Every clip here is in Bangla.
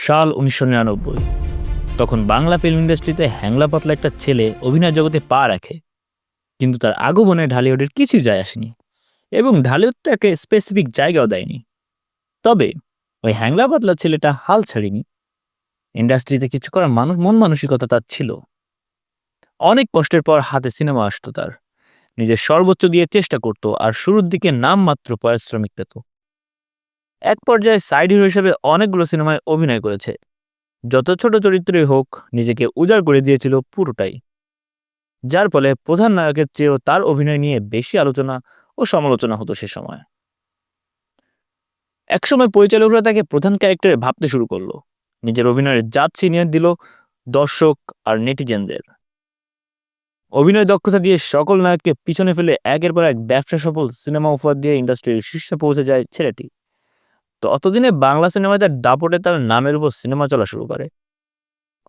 সাল ১৯৯৯। তখন বাংলা ফিল্ম ইন্ডাস্ট্রিতে হ্যাংলা পাতলা একটা ছেলে অভিনয় জগতে পা রাখে, কিন্তু তার আগমনে ঢালিউডের কিছুই যায় আসেনি এবং ঢালিউড তাকে স্পেসিফিক জায়গাও দেয়নি। তবে ওই হ্যাংলা পাতলা ছেলেটা হাল ছাড়েনি। ইন্ডাস্ট্রিতে কিছু করার মন মানসিকতা তার ছিল। অনেক কষ্টের পর হাতে সিনেমা আসতো তার, নিজের সর্বোচ্চ দিয়ে চেষ্টা করত আর শুরুর দিকে নামমাত্র পারিশ্রমিক পেত। এক পর্যায়ে সাইড হিরো হিসেবে অনেকগুলো সিনেমায় অভিনয় করেছে। যত ছোট চরিত্রই হোক, নিজেকে উজাড় করে দিয়েছিল পুরোটাই, যার ফলে প্রধান নায়কের চেয়েও তার অভিনয় নিয়ে বেশি আলোচনা ও সমালোচনা হতো সে সময়। একসময় পরিচালকরা তাকে প্রধান ক্যারেক্টারে ভাবতে শুরু করলো, নিজের অভিনয়ের জাত ছিনিয়ে দিল দর্শক আর নেটিজেনদের। অভিনয় দক্ষতা দিয়ে সকল নায়ককে পিছনে ফেলে একের পর এক ব্যবসা সফল সিনেমা উপহার দিয়ে ইন্ডাস্ট্রির শীর্ষে পৌঁছে যায় ছেলেটি। ততদিনে বাংলা সিনেমায় তার দাপটে তার নামের উপর সিনেমা চলা শুরু করে।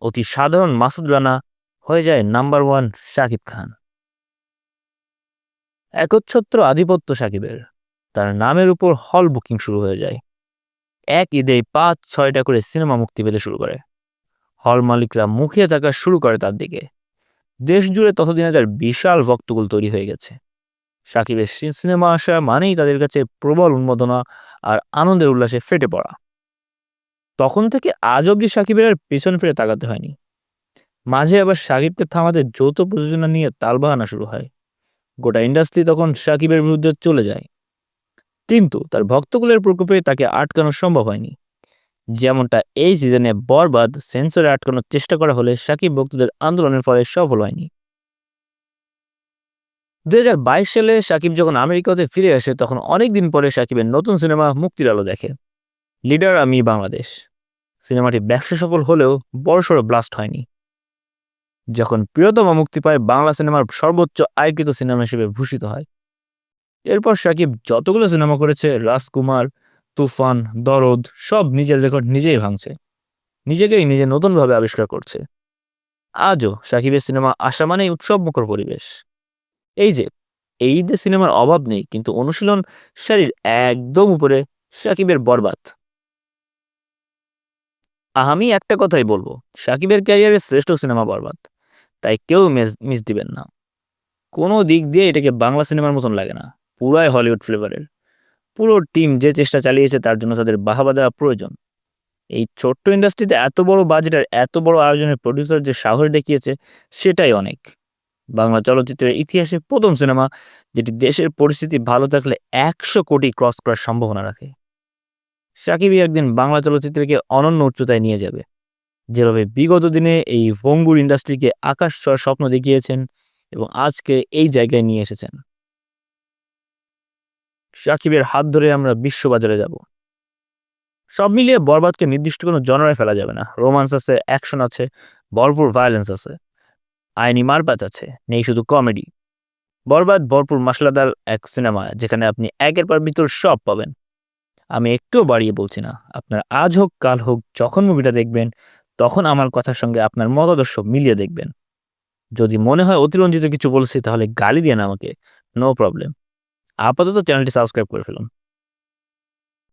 অতি সাধারণ মাসুদ রানা হয়ে যায় নাম্বার ওয়ান শাকিব খান। একচ্ছত্র আধিপত্য শাকিবের, তার নামের উপর হল বুকিং শুরু হয়ে যায়। এক ঈদে ৫-৬টা করে সিনেমা মুক্তি পেতে শুরু করে। হল মালিকরা মুখিয়ে থাকা শুরু করে তার দিকে। দেশ জুড়ে ততদিনে তার বিশাল ভক্তকুল তৈরি হয়ে গেছে। শাকিবের সিনেমা আসা মানেই তাদের কাছে প্রবল উন্মাদনা আর আনন্দের উল্লাসে ফেটে পড়া। তখন থেকে আজ অব্দি শাকিবের আর পেছন ফিরে তাকাতে হয়নি। মাঝে আবার শাকিবকে থামাতে যৌথ প্রযোজনা নিয়ে তালবাহানা শুরু হয়। গোটা ইন্ডাস্ট্রি তখন শাকিবের বিরুদ্ধে চলে যায়, কিন্তু তার ভক্তকুলের প্রকোপে তাকে আটকানো সম্ভব হয়নি। যেমনটা এই সিজনে বরবাদ সেন্সরে আটকানোর চেষ্টা করা হলে শাকিব ভক্তদের আন্দোলনের ফলে সফল হয়নি। ২০২২ সালে শাকিব যখন আমেরিকাতে ফিরে আসে, তখন অনেকদিন পরে শাকিবের নতুন সিনেমা মুক্তির আলো দেখে, লিডার আমি বাংলাদেশ। সিনেমাটি ব্যবসা সফল হলেও বড়সড় ব্লাস্ট হয়নি। যখন প্রিয়তমা মুক্তি পায়, বাংলা সিনেমার সর্বোচ্চ আয়কৃত সিনেমা হিসেবে ভূষিত হয়। এরপর শাকিব যতগুলো সিনেমা করেছে, রাজকুমার, তুফান, দরদ, সব নিজের রেকর্ড নিজেই ভাঙছে, নিজেকেই নিজে নতুনভাবে আবিষ্কার করছে। আজও শাকিবের সিনেমা আসা মানেই উৎসবমুখর পরিবেশ। এই যে এই ঈদে সিনেমার অভাব নেই, কিন্তু অনুশীলন সারির একদম উপরে শাকিবের বরবাদ। আমি একটা কথাই বলবো, শাকিবের ক্যারিয়ারের শ্রেষ্ঠ সিনেমা বরবাদ, তাই কেউ মিস দিবেন না। কোনো দিক দিয়ে এটাকে বাংলা সিনেমার মতন লাগে না, পুরাই হলিউড ফ্লেভারের। পুরো টিম যে চেষ্টা চালিয়েছে তার জন্য তাদের বাহবা দেওয়া প্রয়োজন। এই ছোট্ট ইন্ডাস্ট্রিতে এত বড় বাজেট আর এত বড় আয়োজনের প্রডিউসার যে সাহস দেখিয়েছে, সেটাই অনেক। বাংলা চলচ্চিত্রের ইতিহাসে প্রথম সিনেমা যেটি দেশের পরিস্থিতি ভালো থাকলে ১০০ কোটি ক্রস করার সম্ভাবনা রাখে। সাকিবই একদিন বাংলা চলচ্চিত্রকে অনন্য উচ্চতায় নিয়ে যাবে, যেভাবে বিগত দিনে এই ভঙ্গুর ইন্ডাস্ট্রিকে আকাশ ছোঁয়ার স্বপ্ন দেখিয়েছেন এবং আজকে এই জায়গায় নিয়ে এসেছেন। সাকিবের হাত ধরে আমরা বিশ্ববাজারে যাব। সব মিলিয়ে বরবাদকে নির্দিষ্ট কোনো জনরায় ফেলা যাবে না। রোমান্স আছে, অ্যাকশন আছে, ভরপুর ভায়োলেন্স আছে, আইনি মারপ্যাচ আছে, নেই শুধু কমেডি। বরবাদ ভরপুর মশলাদার এক সিনেমা, যেখানে আপনি একের পর ভিতর সব পাবেন। আমি একটুও বাড়িয়ে বলছি না, আপনার আজ হোক কাল হোক যখন মুভিটা দেখবেন, তখন আমার কথার সঙ্গে আপনার মতাদর্শ মিলিয়ে দেখবেন। যদি মনে হয় অতিরঞ্জিত কিছু বলছি, তাহলে গালি দিয়ে না আমাকে, নো প্রবলেম। আপাতত চ্যানেলটি সাবস্ক্রাইব করে ফেলুন।